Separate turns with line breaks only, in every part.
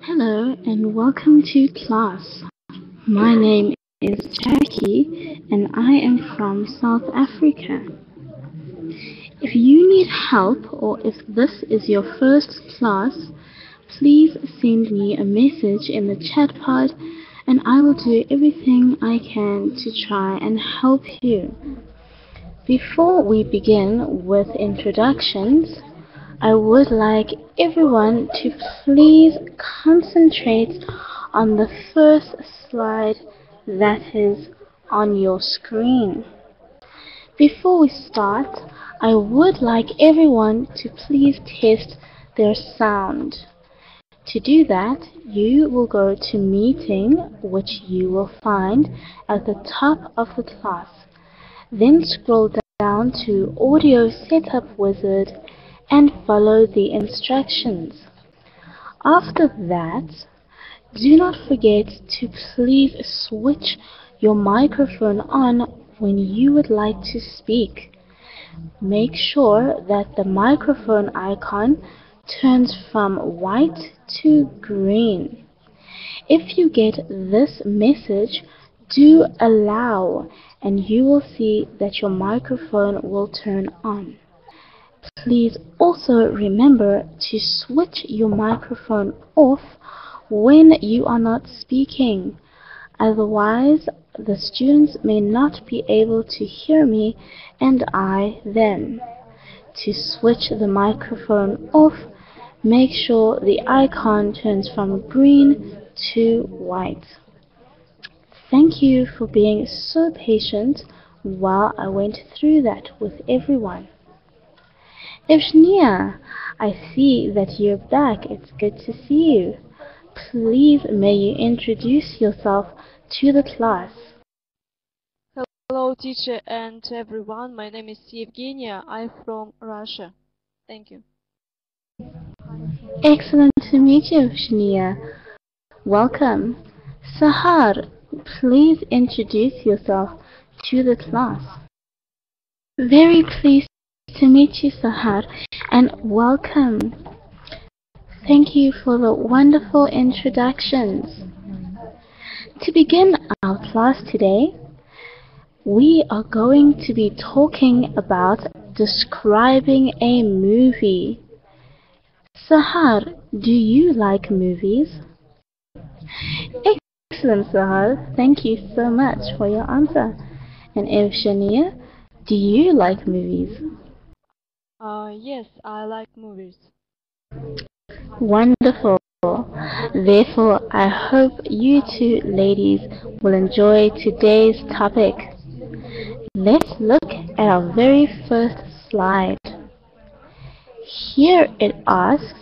Hello and welcome to class. My name is Jackie and I am from South Africa. If you need help or if this is your first class, please send me a message in the chat pod and I will do everything I can to try and help you. Before we begin with introductions, I would like everyone to please concentrate on the first slide that is on your screen. Before we start, I would like everyone to please test their sound. To do that, you will go to Meeting, which you will find at the top of the class. Then scroll down to Audio Setup Wizard and follow the instructions. After that, do not forget to please switch your microphone on when you would like to speak. Make sure that the microphone icon turns from white to green. If you get this message, do allow and you will see that your microphone will turn on. Please also remember to switch your microphone off when you are not speaking. Otherwise, the students may not be able to hear me and I them. To switch the microphone off, make sure the icon turns from green to white. Thank you for being so patient while I went through that with everyone. Evgenia, I see that you're back. It's good to see you. Please may you introduce yourself to the class.
Hello, teacher and everyone. My name is Evgenia. I'm from Russia. Thank you.
Excellent to meet you, Evgenia. Welcome. Sahar, please introduce yourself to the class. Very pleased to meet you, Sahar, and welcome. Thank you for the wonderful introductions. To begin our class today, we are going to be talking about describing a movie. Sahar, do you like movies? Excellent, Sahar. Thank you so much for your answer. And Evgenia, do you like movies?
Yes, I like movies.
Wonderful. Therefore, I hope you two ladies will enjoy today's topic. Let's look at our very first slide. Here it asks,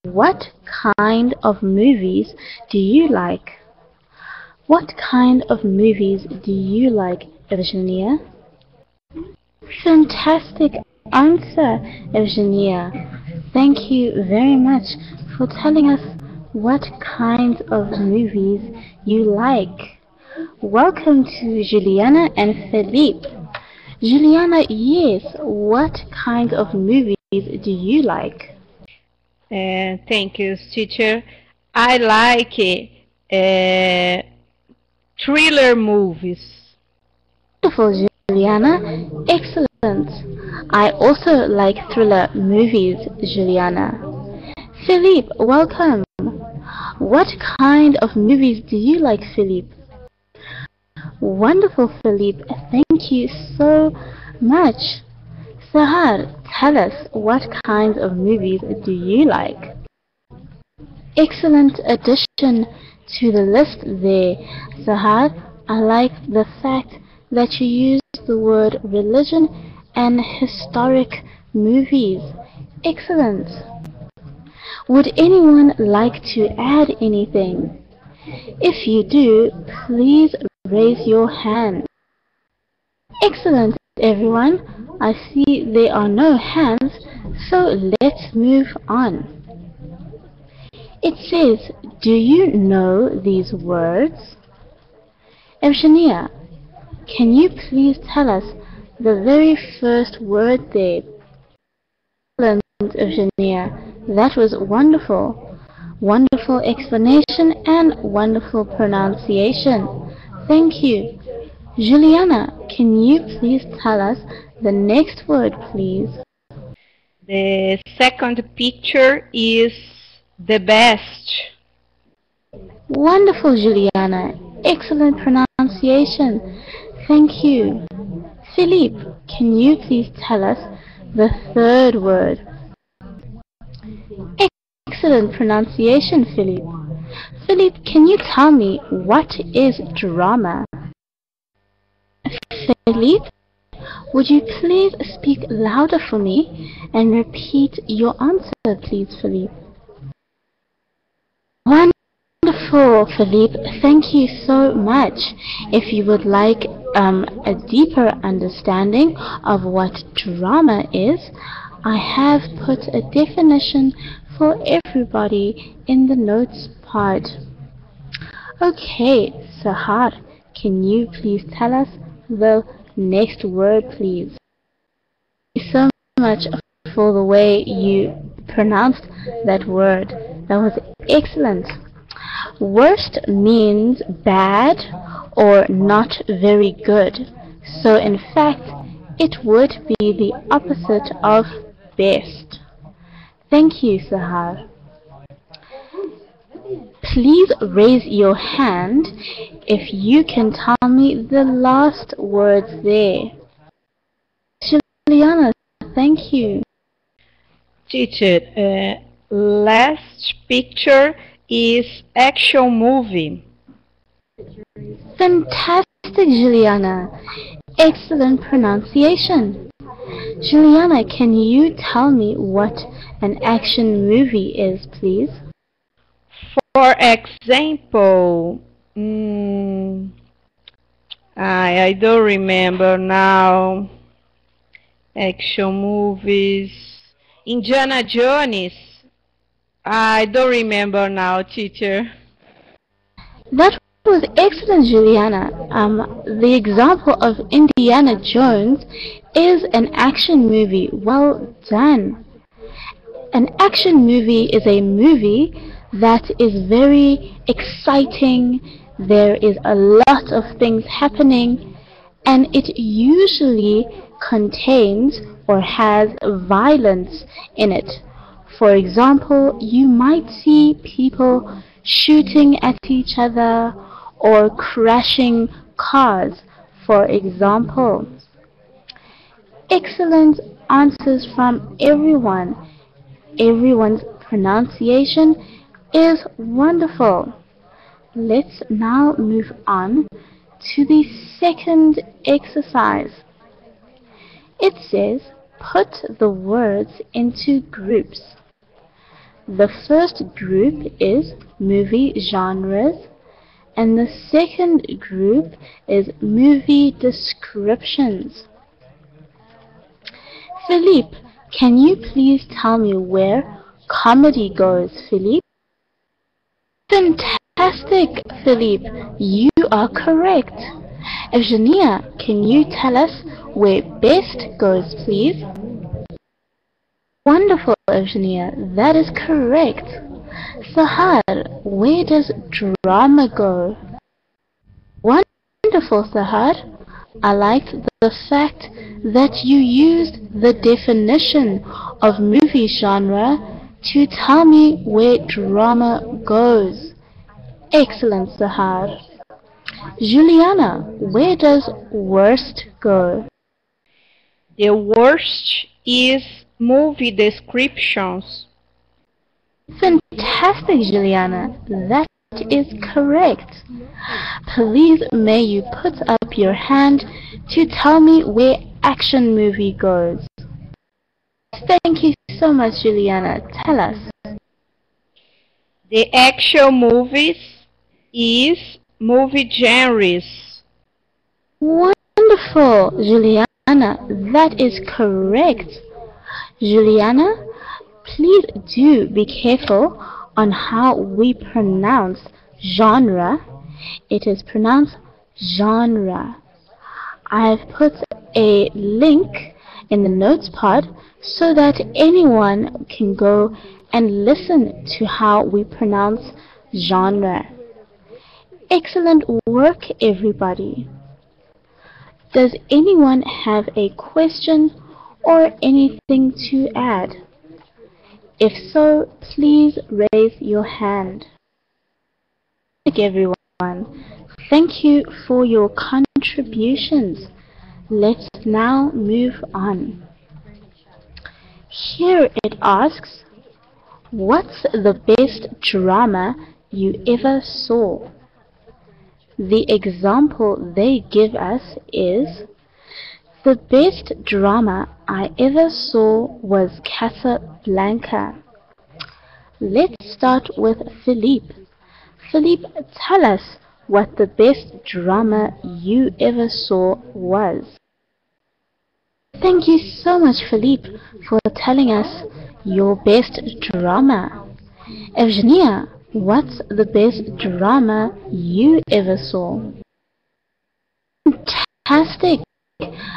what kind of movies do you like? What kind of movies do you like, Evgenia? Fantastic answer, Evgenia. Thank you very much for telling us what kinds of movies you like. Welcome to Juliana and Philippe. Juliana, yes, what kind of movies do you like?
Thank you, teacher. I like thriller movies.
Wonderful, Juliana. Excellent. I also like thriller movies, Juliana. Philippe, welcome. What kind of movies do you like, Philippe? Wonderful, Philippe. Thank you so much. Sahar, tell us, what kinds of movies do you like? Excellent addition to the list there, Sahar. I like the fact that you used the word religion and historic movies. Excellent. Would anyone like to add anything? If you do, please raise your hand. Excellent, everyone. I see there are no hands, so let's move on. It says, do you know these words? Evgenia, can you please tell us the very first word there? Excellent, Evgenia. That was wonderful. Wonderful explanation and wonderful pronunciation. Thank you. Juliana, can you please tell us the next word, please?
The second picture is the best.
Wonderful, Juliana. Excellent pronunciation. Thank you. Philippe, can you please tell us the third word? Excellent pronunciation, Philippe. Philippe, can you tell me what is drama? Philippe, would you please speak louder for me and repeat your answer, please, Philippe? Wonderful, Philippe. Thank you so much. If you would like a deeper understanding of what drama is, I have put a definition for everybody in the notes part. Okay, Sahar, can you please tell us the next word, please? Thank you so much for the way you pronounced that word. That was excellent. Worst means bad or not very good. So in fact, it would be the opposite of best. Thank you, Sahar. Please raise your hand if you can tell me the last words there. Juliana, thank you.
Teacher, last picture is action movie.
Fantastic, Juliana. Excellent pronunciation. Juliana, can you tell me what an action movie is, please?
For example, I don't remember now. Action movies. Indiana Jones. I don't remember now, teacher.
That was excellent, Juliana. The example of Indiana Jones is an action movie. Well done. An action movie is a movie that is very exciting. There is a lot of things happening, and it usually contains or has violence in it. For example, you might see people shooting at each other or crashing cars, for example. Excellent answers from everyone. Everyone's pronunciation is wonderful. Let's now move on to the second exercise. It says, put the words into groups. The first group is movie genres, and the second group is movie descriptions. Philippe, can you please tell me where comedy goes, Philippe? Fantastic, Philippe. You are correct. Eugenia, can you tell us where best goes, please? Wonderful, Eugenia. That is correct. Sahar, where does drama go? Wonderful, Sahar. I liked the fact that you used the definition of movie genre to tell me where drama goes. Excellent, Sahar. Juliana, where does worst go?
The worst is movie descriptions.
Fantastic, Juliana. That is correct. Please may you put up your hand to tell me where action movie goes. Thank you so much, Juliana. Tell us.
The action movies is movie genres.
Wonderful, Juliana. That is correct. Juliana, please do be careful on how we pronounce genre. It is pronounced genre. I've put a link in the notes part so that anyone can go and listen to how we pronounce genre. Excellent work, everybody. Does anyone have a question or anything to add? If so, please raise your hand. Everyone, thank you for your contributions. Let's now move on. Here it asks, what's the best drama you ever saw? The example they give us is, the best drama I ever saw was Casablanca. Let's start with Philippe. Philippe, tell us what the best drama you ever saw was. Thank you so much, Philippe, for telling us your best drama. Evgenia, what's the best drama you ever saw? Fantastic,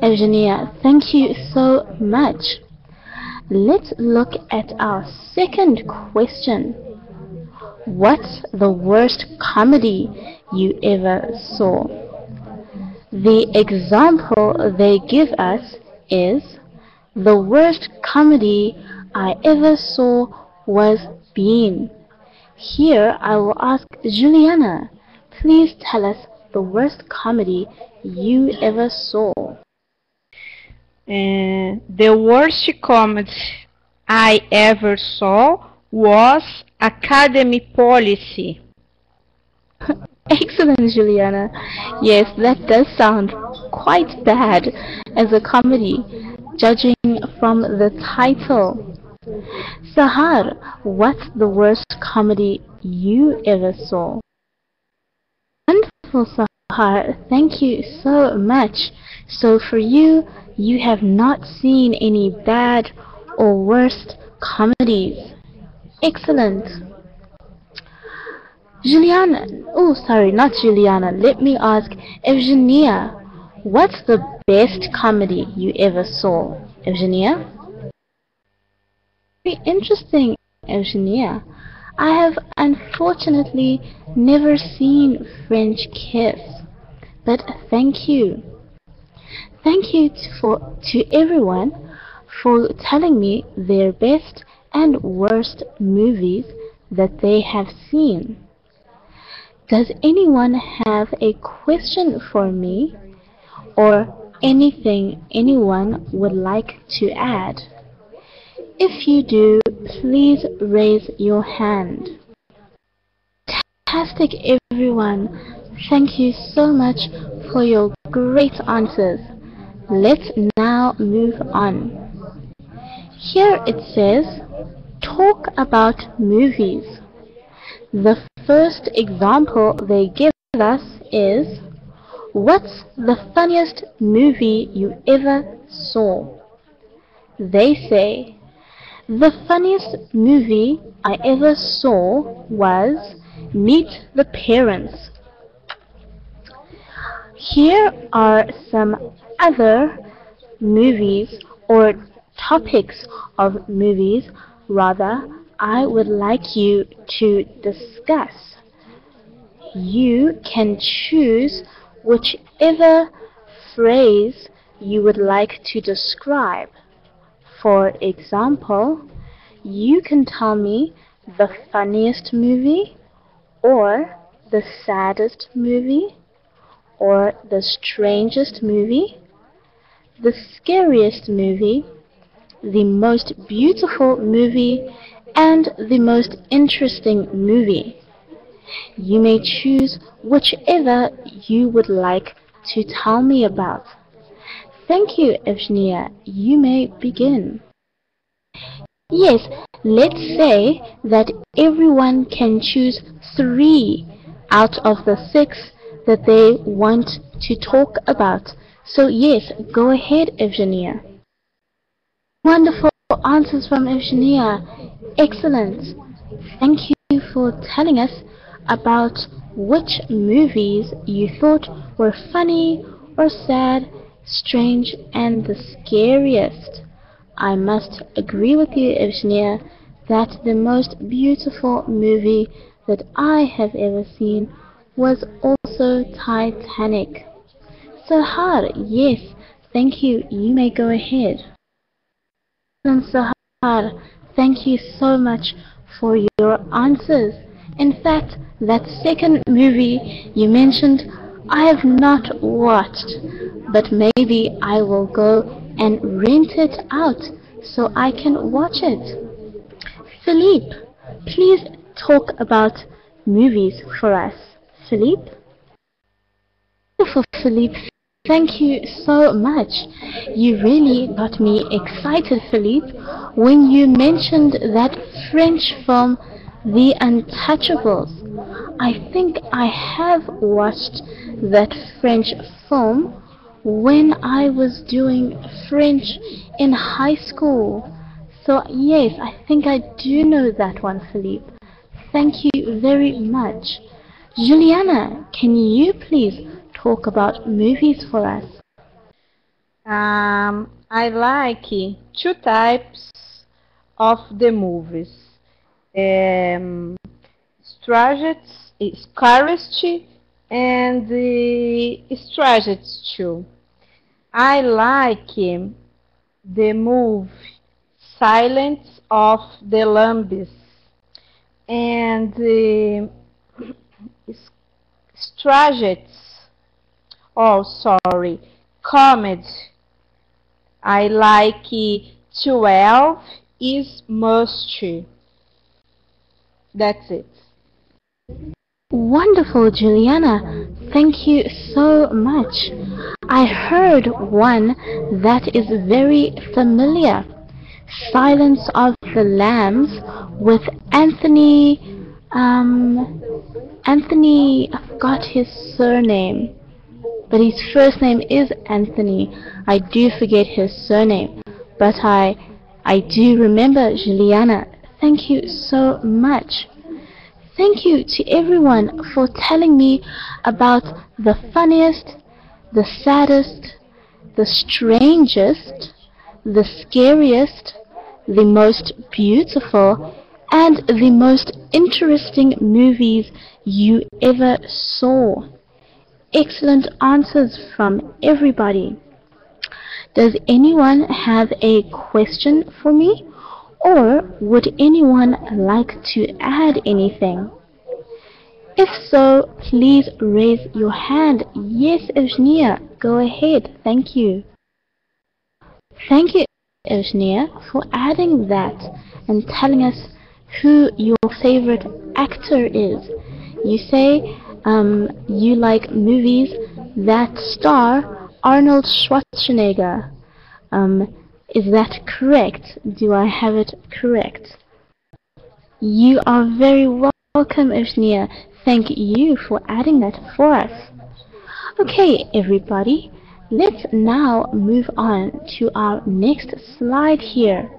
Evgenia, thank you so much. Let's look at our second question. What's the worst comedy you ever saw? The example they give us is, the worst comedy I ever saw was Bean. Here I will ask Juliana, please tell us the worst comedy you ever saw.
The worst comedy I ever saw was Academy Policy.
Excellent, Juliana. Yes, that does sound quite bad as a comedy, judging from the title. Sahar, what's the worst comedy you ever saw? Wonderful, Sahar. Thank you so much. So for you, you have not seen any bad or worst comedies. Excellent. Juliana, oh sorry, not Juliana, let me ask Evgenia, what's the best comedy you ever saw? Evgenia? Very interesting, Evgenia. I have unfortunately never seen French Kiss, but thank you. Thank you to everyone for telling me their best and worst movies that they have seen. Does anyone have a question for me or anything anyone would like to add? If you do, please raise your hand. Fantastic, everyone. Thank you so much for your great answers. Let's now move on. Here it says, talk about movies. The first example they give us is, what's the funniest movie you ever saw? They say, the funniest movie I ever saw was Meet the Parents. Here are some other movies or topics of movies rather I would like you to discuss. You can choose whichever phrase you would like to describe. For example, you can tell me the funniest movie, or the saddest movie, or the strangest movie, the scariest movie, the most beautiful movie, and the most interesting movie. You may choose whichever you would like to tell me about. Thank you, Evgenia. You may begin. Yes, let's say that everyone can choose 3 out of the 6 that they want to talk about. So yes, go ahead, Evgenia. Wonderful answers from Evgenia. Excellent. Thank you for telling us about which movies you thought were funny or sad, strange, and the scariest. I must agree with you, Evgenia, that the most beautiful movie that I have ever seen was also Titanic. Sahar, yes, thank you. You may go ahead. And Sahar, thank you so much for your answers. In fact, that second movie you mentioned, I have not watched, but maybe I will go and rent it out so I can watch it. Philippe, please talk about movies for us. Philippe? Wonderful, Philippe. Thank you so much. You really got me excited, Philippe, when you mentioned that French film, The Untouchables. I think I have watched that French film when I was doing French in high school. So yes, I think I do know that one, Philippe. Thank you very much. Juliana, can you please talk about movies for us?
I like two types of the movies. Scarcity and the strategy too. I like the movie Silence of the Lambs and the strategy. Oh, sorry, comedy. I like 12 is must. That's it.
Wonderful, Juliana. Thank you so much. I heard one that is very familiar. Silence of the Lambs with Anthony, I forgot his surname, but his first name is Anthony. I do forget his surname, but I do remember Juliana. Thank you so much. Thank you to everyone for telling me about the funniest, the saddest, the strangest, the scariest, the most beautiful, and the most interesting movies you ever saw. Excellent answers from everybody. Does anyone have a question for me? Or would anyone like to add anything? If so, please raise your hand. Yes, Evgenia, go ahead. Thank you. Thank you, Evgenia, for adding that and telling us who your favorite actor is. You say you like movies that star Arnold Schwarzenegger. Is that correct? Do I have it correct? You are very welcome, Evgenia. Thank you for adding that for us. Okay, everybody, let's now move on to our next slide here.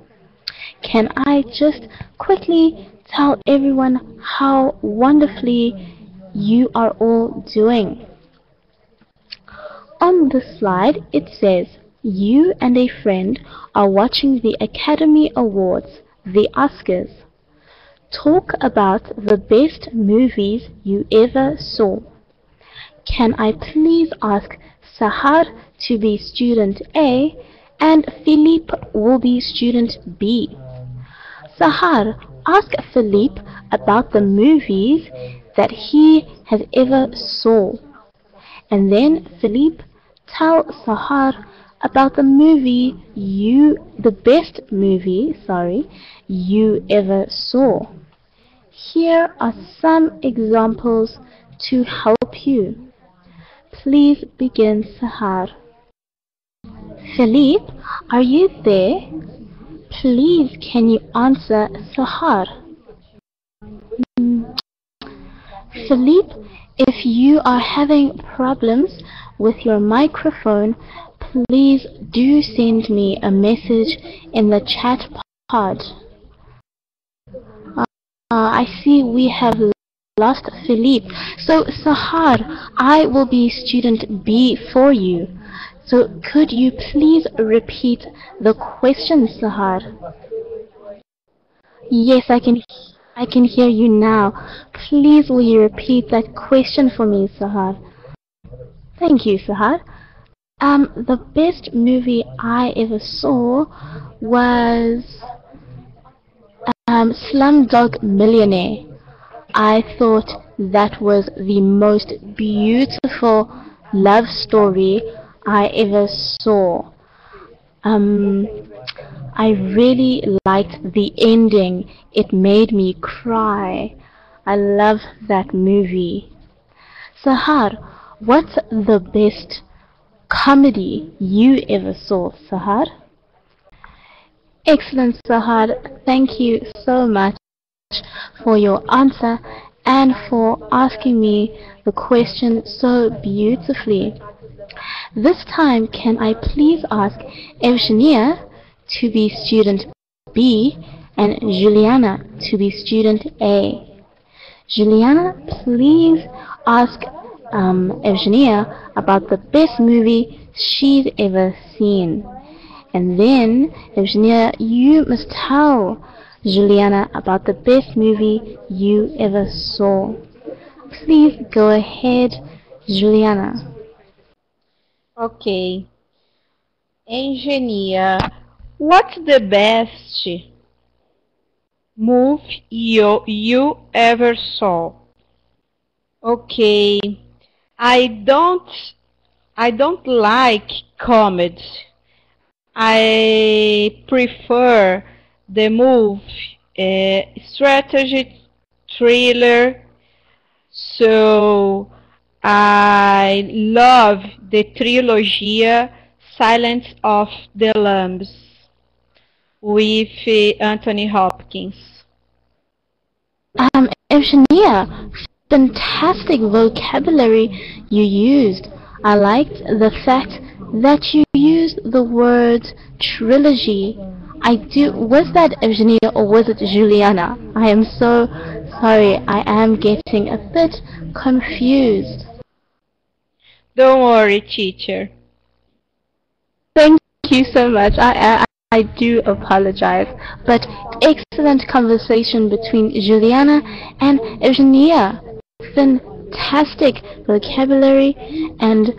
Can I just quickly tell everyone how wonderfully you are all doing? On the slide, it says, you and a friend are watching the Academy Awards, the Oscars. Talk about the best movies you ever saw. Can I please ask Sahar to be student A and Philippe will be student B? Sahar, ask Philippe about the movies that he has ever saw. And then Philippe, tell Sahar about the best movie, you ever saw. Here are some examples to help you. Please begin, Sahar. Philippe, are you there? Please, can you answer Sahar? Philippe, if you are having problems with your microphone, please do send me a message in the chat pod. I see we have lost Philippe. So Sahar, I will be student B for you. So could you please repeat the question, Sahar? Yes, I can hear you now. Please will you repeat that question for me, Sahar? Thank you, Sahar. The best movie I ever saw was Slumdog Millionaire. I thought that was the most beautiful love story I ever saw. Um, I really liked the ending. It made me cry. I love that movie. Sahar, what's the best comedy you ever saw, Sahar? Excellent, Sahar. Thank you so much for your answer and for asking me the question so beautifully. This time, can I please ask Evgenia to be student B and Juliana to be student A? Juliana, please ask Evgenia about the best movie she's ever seen. And then, Evgenia, you must tell Juliana about the best movie you ever saw. Please go ahead, Juliana.
Okay. Engineer, what's the best movie you ever saw? Okay. I don't like comedy. I prefer the movie strategy thriller. So I love the trilogy Silence of the Lambs with Anthony Hopkins.
Evgenia, fantastic vocabulary you used. I liked the fact that you used the word trilogy. Was that Evgenia or was it Juliana? I am so sorry, I am getting a bit confused.
Don't worry, teacher.
Thank you so much. I do apologize, but excellent conversation between Juliana and Eugenia. Fantastic vocabulary and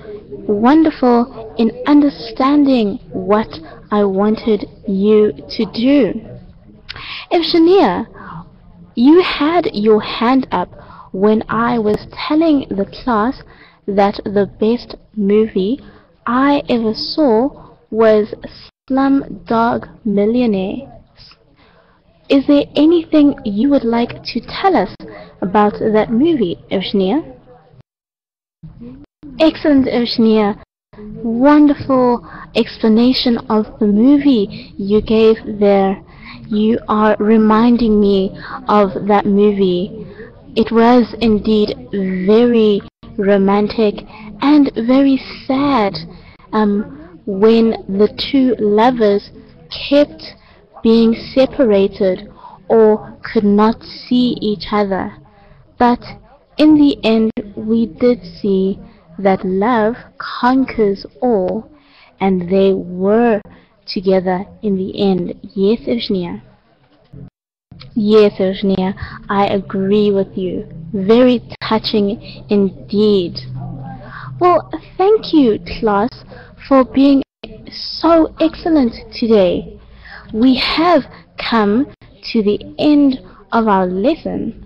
wonderful in understanding what I wanted you to do. Eugenia, you had your hand up when I was telling the class that the best movie I ever saw was Slumdog Millionaire. Is there anything you would like to tell us about that movie, Evgenia? Excellent, Evgenia. Wonderful explanation of the movie you gave there. You are reminding me of that movie. It was indeed very romantic and very sad when the two lovers kept being separated or could not see each other. But in the end, we did see that love conquers all, and they were together in the end. Yes, Evgenia? Yes, Evgenia, I agree with you. Very touching indeed. Well, thank you, class, for being so excellent today. We have come to the end of our lesson.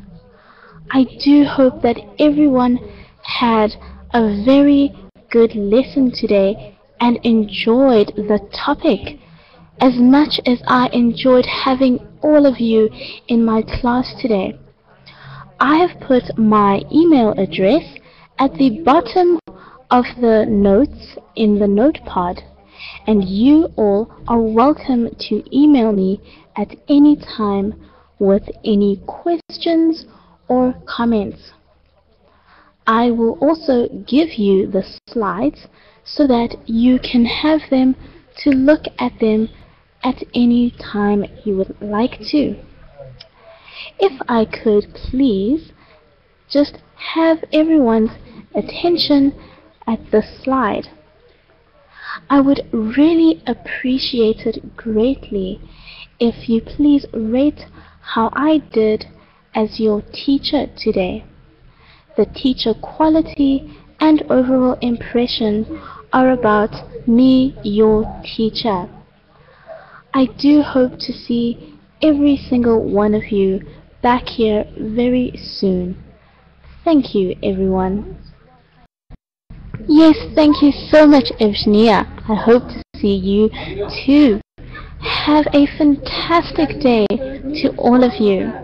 I do hope that everyone had a very good lesson today and enjoyed the topic as much as I enjoyed having all of you in my class today. I have put my email address at the bottom of the notes in the notepad, and you all are welcome to email me at any time with any questions or comments. I will also give you the slides so that you can have them to look at them at any time you would like to. If I could please just have everyone's attention at the slide. I would really appreciate it greatly if you please rate how I did as your teacher today. The teacher quality and overall impression are about me, your teacher. I do hope to see every single one of you back here very soon. Thank you, everyone. Yes, thank you so much, Evgenia. I hope to see you too. Have a fantastic day to all of you.